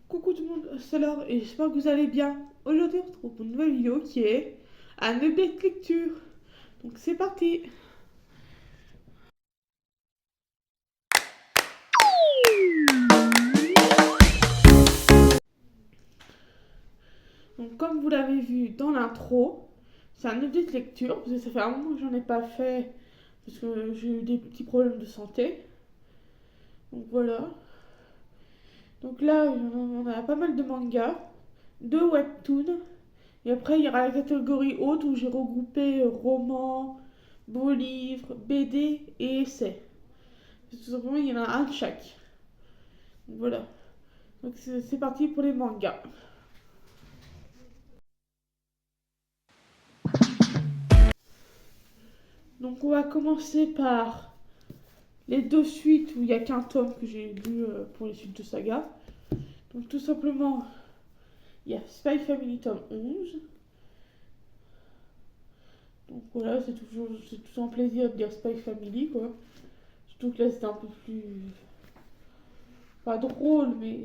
Coucou tout le monde, c'est Laure et j'espère que vous allez bien. Aujourd'hui on se retrouve pour une nouvelle vidéo qui est un update lecture. Donc c'est parti. Donc comme vous l'avez vu dans l'intro, c'est un update lecture parce que ça fait un moment que j'en ai pas fait parce que j'ai eu des petits problèmes de santé. Donc voilà. Donc là on a pas mal de mangas, de webtoons. Et après il y aura la catégorie haute où j'ai regroupé romans, beaux livres, BD et essais. Tout simplement, il y en a un de chaque. Donc, voilà. Donc c'est parti pour les mangas. Donc on va commencer par les deux suites où il n'y a qu'un tome que j'ai lu pour les suites de saga. Donc tout simplement, il y a Spy Family tome 11. Donc voilà, c'est toujours un plaisir de dire Spy Family quoi. Surtout que là c'était un peu plus... pas drôle mais...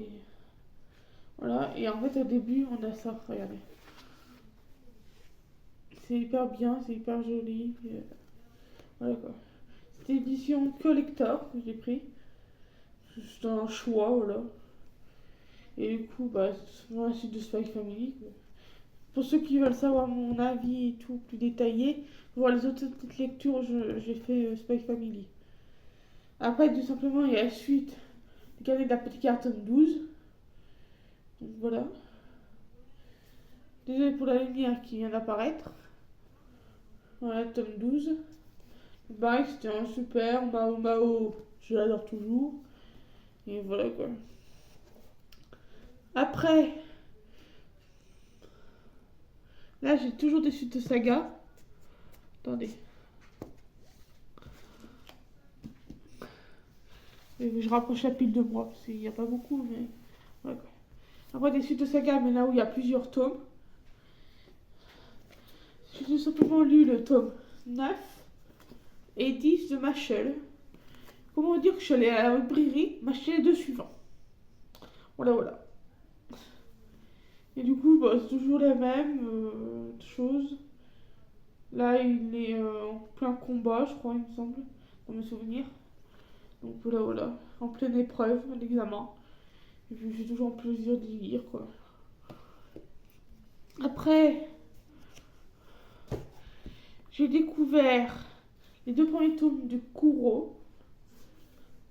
Voilà, et en fait au début on a ça, regardez. C'est hyper bien, c'est hyper joli. Voilà quoi. C'était édition collector que j'ai pris. C'était un choix, voilà. Et du coup, bah, c'est souvent la suite de Spy Family. Quoi. Pour ceux qui veulent savoir mon avis et tout plus détaillé, voir les autres petites lectures, j'ai fait Spy Family. Après, tout simplement, il y a la suite du cadet de la petite carton 12. Donc voilà. Désolé pour la lumière qui vient d'apparaître. Voilà, tome 12. Pareil, c'était un super. Mao Mao, je l'adore toujours. Et voilà quoi. Après, là j'ai toujours des suites de saga. Attendez. Je rapproche la pile de moi, parce qu'il n'y a pas beaucoup, mais... voilà quoi. Après des suites de saga, mais là où il y a plusieurs tomes. J'ai tout simplement lu le tome 9 et 10 de Machel. Comment dire que je suis allée à la librairie m'acheter les deux suivants. Voilà, voilà. Et du coup, bah, c'est toujours la même chose. Là, il est en plein combat, je crois, il me semble, dans mes souvenirs. Donc voilà, voilà. En pleine épreuve, l'examen. Et puis j'ai toujours un plaisir d'y lire, quoi. Après, j'ai découvert les deux premiers tomes de Kuro.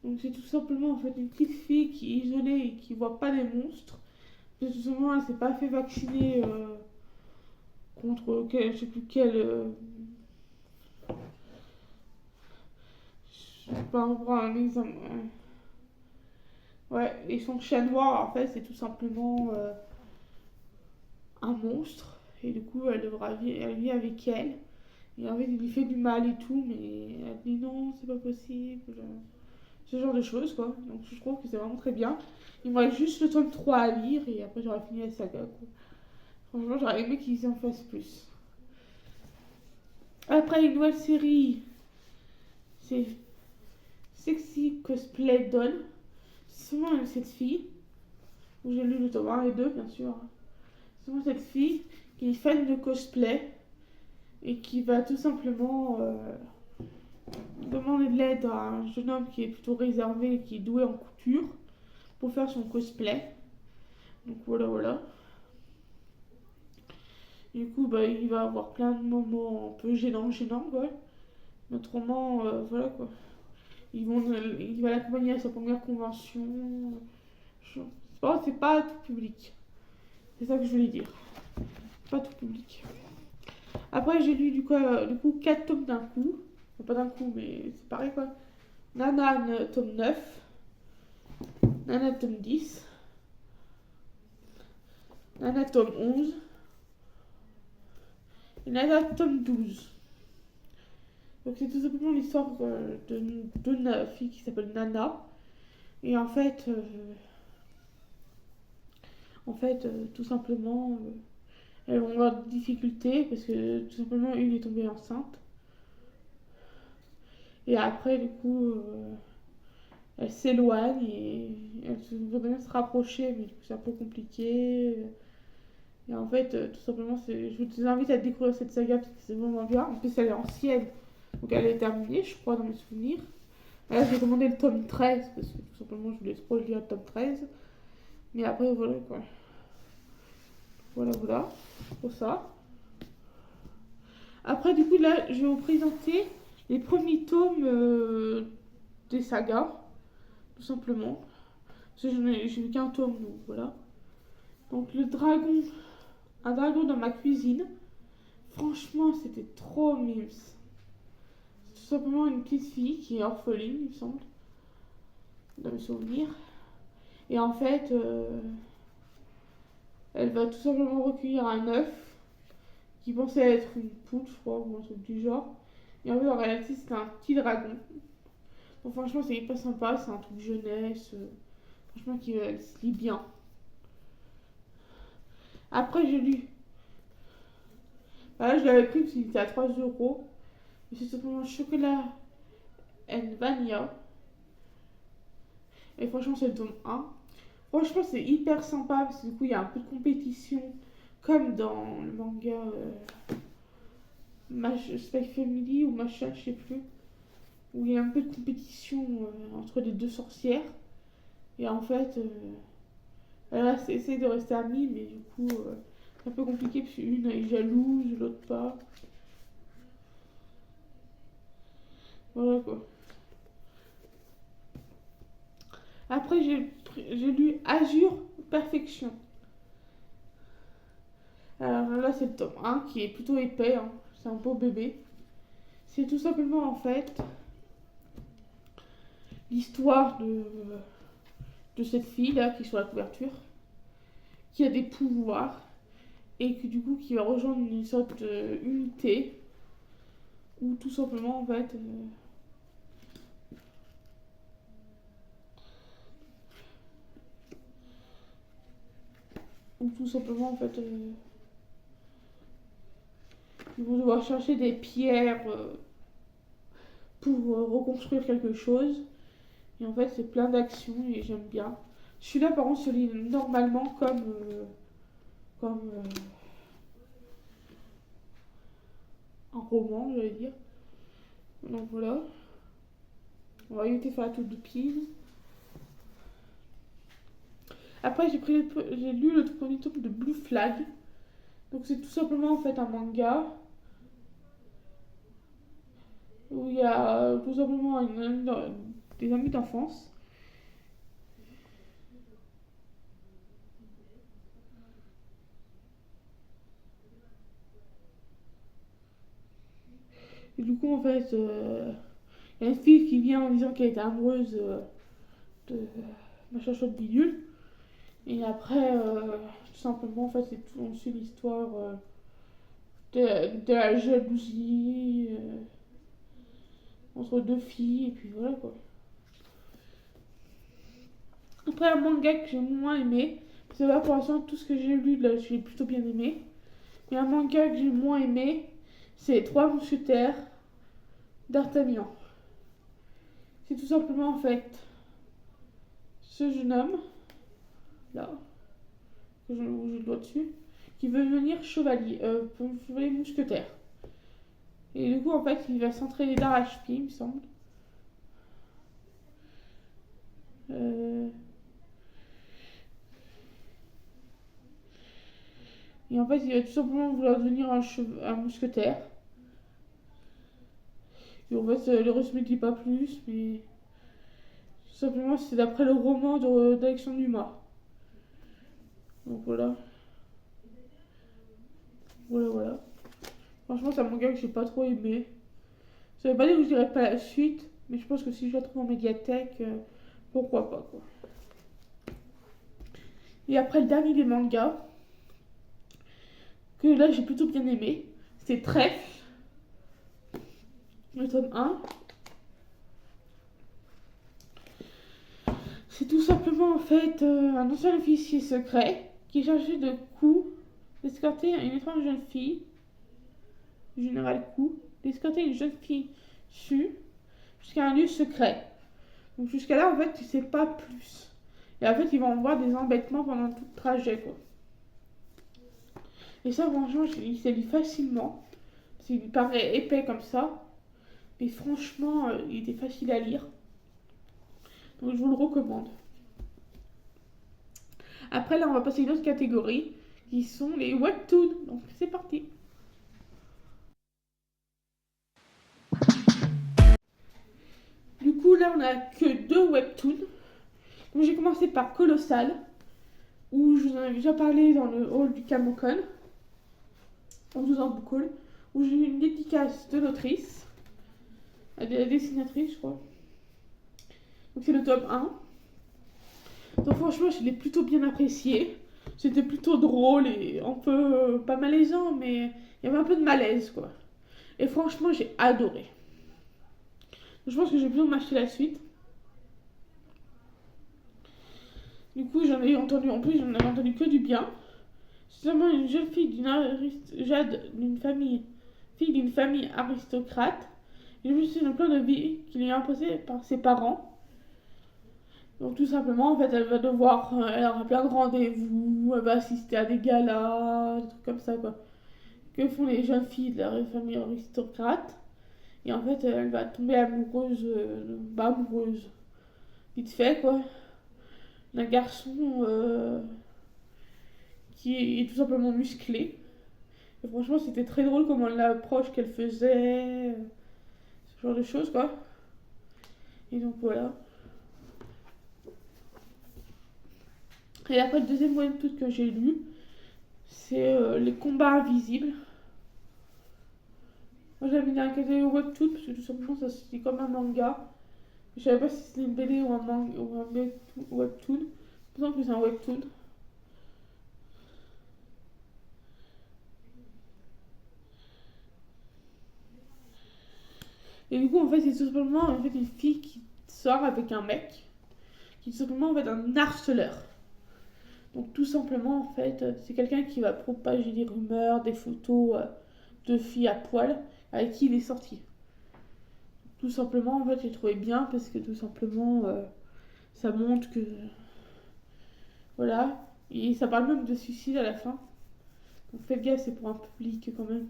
Donc c'est tout simplement en fait une petite fille qui est isolée et qui voit pas les monstres. Tout simplement, elle s'est pas fait vacciner contre je sais plus quel. Je sais pas, on prend un exemple. Ouais, et son chat noir en fait c'est tout simplement un monstre. Et du coup elle vit avec elle. Et en fait il lui fait du mal et tout, mais elle dit non, c'est pas possible. Ce genre de choses quoi. Donc je trouve que c'est vraiment très bien. Il me reste juste le tome 3 à lire et après j'aurai fini la saga quoi. Franchement j'aurais aimé qu'ils en fassent plus. Après une nouvelle série, c'est Sexy Cosplay Doll. C'est souvent cette fille, où j'ai lu le tome 1 et 2 bien sûr. C'est souvent cette fille qui est fan de cosplay et qui va tout simplement demander de l'aide à un jeune homme qui est plutôt réservé et qui est doué en couture pour faire son cosplay. Donc voilà, voilà. Du coup, bah, il va avoir plein de moments un peu gênants, quoi. Notamment, voilà, quoi. Il va l'accompagner à sa première convention. C'est pas tout public. C'est ça que je voulais dire. Pas tout public. Après, j'ai lu du coup 4 tomes d'un coup. Enfin, pas d'un coup, mais c'est pareil, quoi. Nana, tome 9. Nana, tome 10. Nana, tome 11. Et Nana, tome 12. Donc c'est tout simplement l'histoire de deux filles qui s'appellent Nana. Et tout simplement, elles vont avoir des difficultés parce que tout simplement une est tombée enceinte. Et après, du coup, elle s'éloigne et elle voudrait bien se rapprocher, mais du coup c'est un peu compliqué. Et en fait, tout simplement, je vous invite à découvrir cette saga parce que c'est vraiment bien. En plus, elle est ancienne, donc elle est terminée, je crois, dans mes souvenirs. Là, j'ai commandé le tome 13 parce que tout simplement, je voulais trop lire le tome 13. Mais après, voilà quoi. Voilà, voilà, pour ça. Après, du coup, là, je vais vous présenter les premiers tomes des sagas, tout simplement. Parce que j'ai vu qu'un tome, donc voilà. Donc, le dragon, un dragon dans ma cuisine. Franchement, c'était trop mimes. C'est tout simplement une petite fille qui est orpheline, il me semble, dans mes souvenirs. Et en fait, elle va tout simplement recueillir un œuf qui pensait être une poule, je crois, ou un truc du genre. Et en fait, en réalité, c'était un petit dragon. Donc, franchement, c'est hyper sympa, c'est un truc jeunesse. Franchement, qui se lit bien. Après, j'ai lu. Voilà, je l'avais pris parce qu'il était à 3 €. Mais c'est simplement chocolat and vanilla. Et franchement, c'est le tome 1. Franchement, c'est hyper sympa parce que du coup, il y a un peu de compétition. Comme dans le manga Spy Family ou machin, je sais plus. Où il y a un peu de compétition entre les deux sorcières. Et en fait, elles essaient de rester amies, mais du coup, c'est un peu compliqué parce qu'une est jalouse, l'autre pas. Voilà quoi. Après, j'ai lu Azure Perfection. Alors là, c'est le tome 1 qui est plutôt épais, hein. C'est un beau bébé. C'est tout simplement en fait l'histoire de cette fille là qui est sur la couverture, qui a des pouvoirs et que du coup qui va rejoindre une sorte d'unité où tout simplement en fait où tout simplement en fait ils vont devoir chercher des pierres pour reconstruire quelque chose. Et en fait, c'est plein d'actions et j'aime bien. Celui-là, par contre, se lit normalement comme un roman, j'allais dire. Donc voilà. On va éviter de faire la toute de pile. Après, j'ai lu le premier tome de Blue Flag. Donc c'est tout simplement en fait un manga où il y a tout simplement des amis d'enfance. Et du coup, en fait, il y a une fille qui vient en disant qu'elle est amoureuse de machin chouette bidule. Et après, tout simplement, en fait, on suit l'histoire de la jalousie entre deux filles, et puis voilà quoi. Après, un manga que j'ai moins aimé, c'est pas pour l'instant tout ce que j'ai lu là, j'ai plutôt bien aimé. Mais un manga que j'ai moins aimé, c'est Les Trois Mousquetaires d'Artagnan. C'est tout simplement en fait ce jeune homme, là, que j'ai le doigt dessus, qui veut devenir chevalier mousquetaire. Et du coup, en fait, il va s'entraîner d'arrache-pied, il me semble. Euh, Et en fait, il va tout simplement vouloir devenir un mousquetaire. Et en fait, le reste ne me dit pas plus, mais tout simplement, c'est d'après le roman d'Alexandre Dumas. Donc voilà. Voilà, voilà. Franchement, c'est un manga que j'ai pas trop aimé. Ça veut pas dire que je dirais pas la suite, mais je pense que si je la trouve en médiathèque, pourquoi pas, quoi. Et après, le dernier des mangas, que là j'ai plutôt bien aimé, c'est Trèfle, le tome 1. C'est tout simplement en fait un ancien officier secret qui est chargé de d'escorter une étrange jeune fille, général d'escorter une jeune fille jusqu'à un lieu secret. Donc jusqu'à là, en fait, tu sais pas plus. Et en fait, ils vont avoir des embêtements pendant tout le trajet, quoi. Et ça, franchement, il s'est lu facilement. Parce qu'il paraît épais comme ça. Mais franchement, il était facile à lire. Donc je vous le recommande. Après, là, on va passer à une autre catégorie, qui sont les webtoons. Donc c'est parti. Du coup, là, on a que 2 webtoons. Donc j'ai commencé par Colossal, où je vous en avais déjà parlé dans le hall du Camocon, en 12 ans book haul, où j'ai eu une dédicace de l'autrice, de la dessinatrice, je crois. Donc c'est le tome 1. Donc franchement, je l'ai plutôt bien apprécié. C'était plutôt drôle et un peu, pas malaisant, mais il y avait un peu de malaise, quoi. Et franchement, j'ai adoré. Je pense que j'ai besoin de m'acheter la suite. Du coup, j'en ai entendu, en plus, j'en avais entendu que du bien. C'est seulement une jeune fille Jade fille d'une famille aristocrate. Et je me suis dit un plan de vie qui lui est imposé par ses parents. Donc tout simplement, en fait, elle va devoir, elle aura plein de rendez-vous, elle va assister à des galas, des trucs comme ça, quoi. Que font les jeunes filles de la famille aristocrate. Et en fait, elle va tomber amoureuse, amoureuse, vite fait, quoi, d'un garçon qui est tout simplement musclé. Et franchement, c'était très drôle comment l'approche qu'elle faisait, ce genre de choses, quoi. Et donc voilà. Et après, le deuxième webtoon que j'ai lu, c'est Les combats invisibles. Moi, j'avais mis dans la catégorie webtoon parce que tout simplement, ça se lit comme un manga. Je savais pas si c'était une BD ou un webtoon. Je pense que c'est un webtoon. Et du coup, en fait, c'est tout simplement en fait, une fille qui sort avec un mec qui est tout simplement en fait un harceleur. Donc tout simplement, en fait, c'est quelqu'un qui va propager des rumeurs, des photos de filles à poil avec qui il est sorti. Tout simplement, en fait, j'ai trouvé bien parce que tout simplement, ça montre que... Voilà. Et ça parle même de suicide à la fin. Donc faites gaffe, c'est pour un public quand même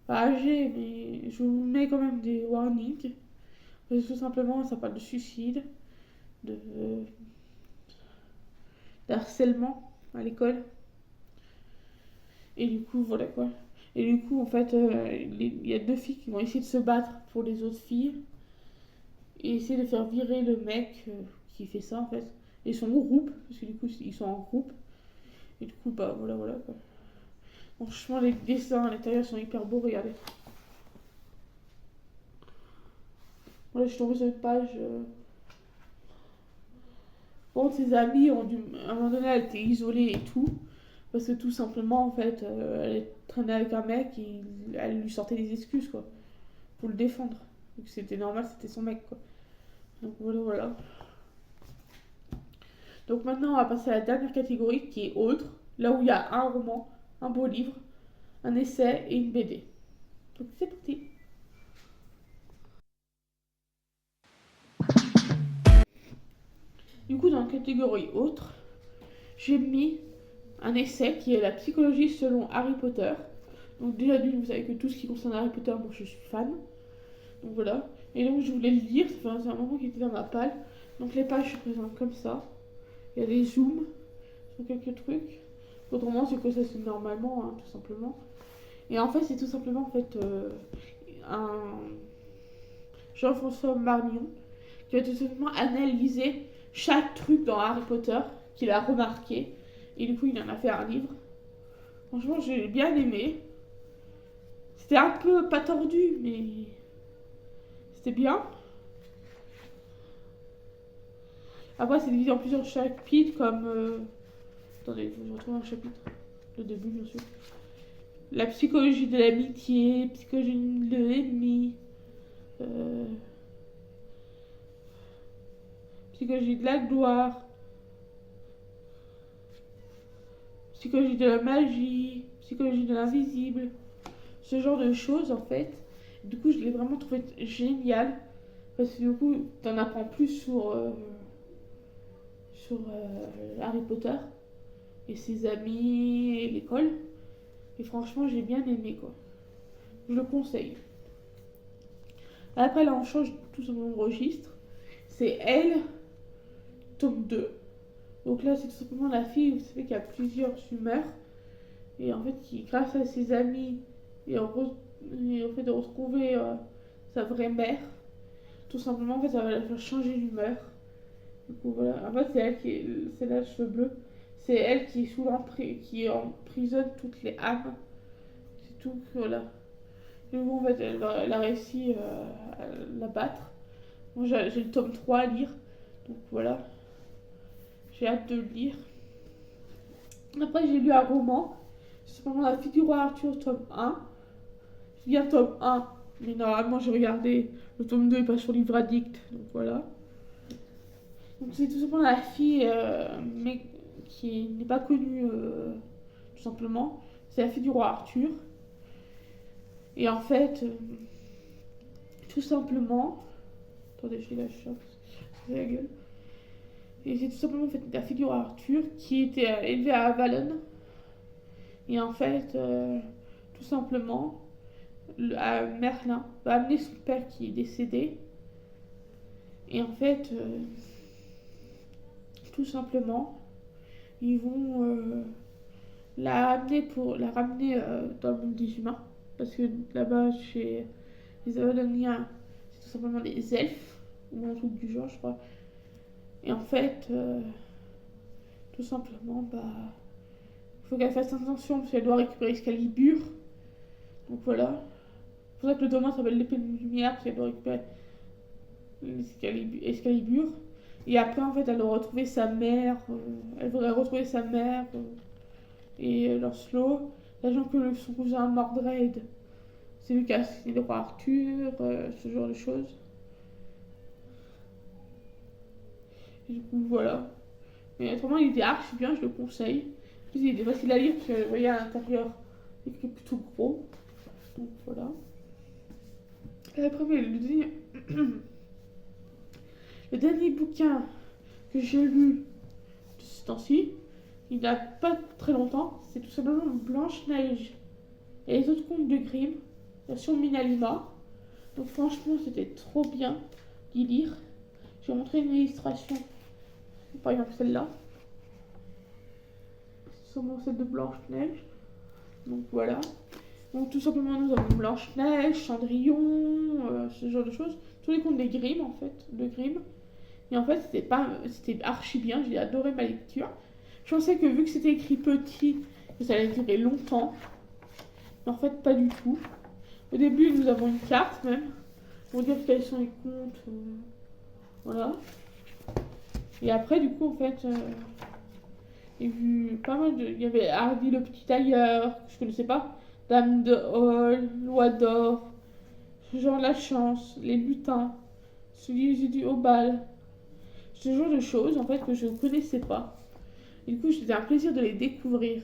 pas âgé, mais je vous mets quand même des warnings. Parce que tout simplement, ça parle de suicide, de d'harcèlement à l'école. Et du coup, voilà quoi. Et du coup, en fait, il y a 2 filles qui vont essayer de se battre pour les autres filles. Et essayer de faire virer le mec qui fait ça, en fait. Et son groupe, parce que du coup, ils sont en groupe. Et du coup, bah voilà, voilà quoi. Franchement, les dessins à l'intérieur sont hyper beaux, regardez. Voilà, je suis tombée sur une page. Bon, ses amis ont dû. À un moment donné, elle était isolée et tout. Parce que tout simplement, en fait, elle traînait avec un mec et elle lui sortait des excuses, quoi. Pour le défendre. Donc c'était normal, c'était son mec, quoi. Donc voilà, voilà. Donc maintenant, on va passer à la dernière catégorie qui est autre. Là où il y a un roman, un beau livre, un essai et une BD. Donc c'est parti. Du coup, dans la catégorie autre, j'ai mis un essai qui est la psychologie selon Harry Potter. Donc déjà d'une, vous savez que tout ce qui concerne Harry Potter, moi je suis fan. Donc voilà. Et donc je voulais le lire, c'est un moment qui était dans ma palle. Donc les pages se présentent comme ça. Il y a des zooms sur quelques trucs. Autrement, c'est que ça c'est normalement, hein, tout simplement. Et en fait, c'est tout simplement en fait un Jean-François Marmion qui va tout simplement analyser chaque truc dans Harry Potter qu'il a remarqué. Et du coup, il en a fait un livre. Franchement, j'ai bien aimé. C'était un peu pas tordu, mais c'était bien. Après, c'est divisé en plusieurs chapitres, comme. Attendez, il faut que je retrouve un chapitre. Le début, bien sûr. La psychologie de l'amitié, psychologie de l'ennemi, psychologie de la gloire, psychologie de la magie, psychologie de l'invisible, ce genre de choses en fait. Du coup, je l'ai vraiment trouvé génial Parce que du coup, t'en apprends plus sur Harry Potter et ses amis et l'école. Et franchement, j'ai bien aimé quoi. Je le conseille. Après, là, on change tout simplement de registre. C'est Elle, tome 2. Donc là, c'est tout simplement la fille, vous savez qu'il y a plusieurs humeurs. Et en fait, qui, grâce à ses amis et au fait de retrouver sa vraie mère, tout simplement, en fait, ça va la faire changer d'humeur. Du coup, voilà. En fait, c'est là, cheveux bleus. C'est elle qui est qui emprisonne toutes les âmes. C'est tout, voilà. Et bon, en fait, elle a réussi à la battre. Moi, j'ai le tome 3 à lire. Donc voilà, j'ai hâte de le lire. Après, j'ai lu un roman. C'est simplement La fille du roi Arthur, tome 1. Je lis un tome 1, mais normalement, j'ai regardé le tome 2 est pas sur Livre Addict. Donc voilà. Donc c'est tout simplement la fille, mais qui n'est pas connue, tout simplement. C'est la fille du roi Arthur. Et en fait, tout simplement. Attendez, je la chope. C'est la gueule. Et c'est tout simplement en fait, la fille du roi Arthur qui était élevée à Avalon. Et en fait, tout simplement, Merlin va amener son père qui est décédé. Et en fait, tout simplement, ils vont la ramener dans le monde des humains. Parce que là-bas, chez les Avaloniens, c'est tout simplement des elfes, ou un truc du genre, je crois. Et en fait, tout simplement, il faut qu'elle fasse attention parce qu'elle doit récupérer Excalibur. Donc voilà. C'est pour ça que le domaine s'appelle l'épée de lumière, parce qu'elle doit récupérer Excalibur. Et après, en fait, elle doit retrouver sa mère. Elle voudrait retrouver sa mère et Lancelot. Sachant que son cousin Mordred, c'est lui qui a assassiné le roi Arthur, ce genre de choses. Et du coup, voilà. Mais autrement, il était archi bien, je le conseille. En plus, il était facile à lire parce que vous voyez à l'intérieur, il est plutôt gros. Donc voilà. Et après, le dernier bouquin que j'ai lu de ce temps-ci, il n'a pas très longtemps, c'est tout simplement Blanche-Neige et les autres contes de Grimm, version Minalima. Donc franchement, c'était trop bien d'y lire. Je vais montrer une illustration, par exemple celle-là. C'est sûrement celle de Blanche-Neige. Donc voilà. Donc tout simplement, nous avons Blanche-Neige, Cendrillon, ce genre de choses. Tous les contes des Grimm, en fait, de Grimm. Et en fait, c'était archi bien, j'ai adoré ma lecture. Je pensais que vu que c'était écrit petit, que ça allait durer longtemps. Mais en fait, pas du tout. Au début, nous avons une carte même, pour dire quels sont les contes. Voilà. Et après, du coup, en fait, il y avait Hardy le petit tailleur, que je connaissais pas. Dame de Hall, Loi d'or, Jean la chance, les lutins, celui du au bal. Ce genre de choses, en fait, que je ne connaissais pas. Et du coup, c'était un plaisir de les découvrir.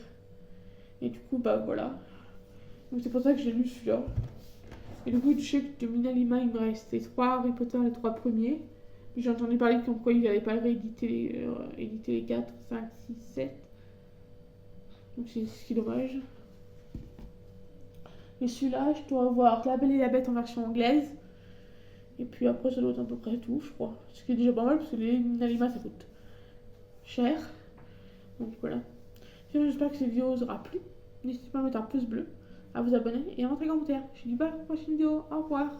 Et du coup, voilà. Donc c'est pour ça que j'ai lu celui-là. Et du coup, je sais que de Minalima, il me restait 3 Harry Potter, les 3 premiers. J'ai entendu parler comme quoi ils n'allaient pas rééditer éditer les 4, 5, 6, 7. Donc c'est ce qui est dommage. Et celui-là, je dois avoir La Belle et la Bête en version anglaise. Et puis après, ça doit être à peu près tout, je crois. Ce qui est déjà pas mal parce que les Minalima, ça coûte cher. Donc voilà. J'espère que cette vidéo vous aura plu. N'hésitez pas à mettre un pouce bleu, à vous abonner et à mettre un commentaire. Je vous dis pas à la prochaine vidéo. Au revoir.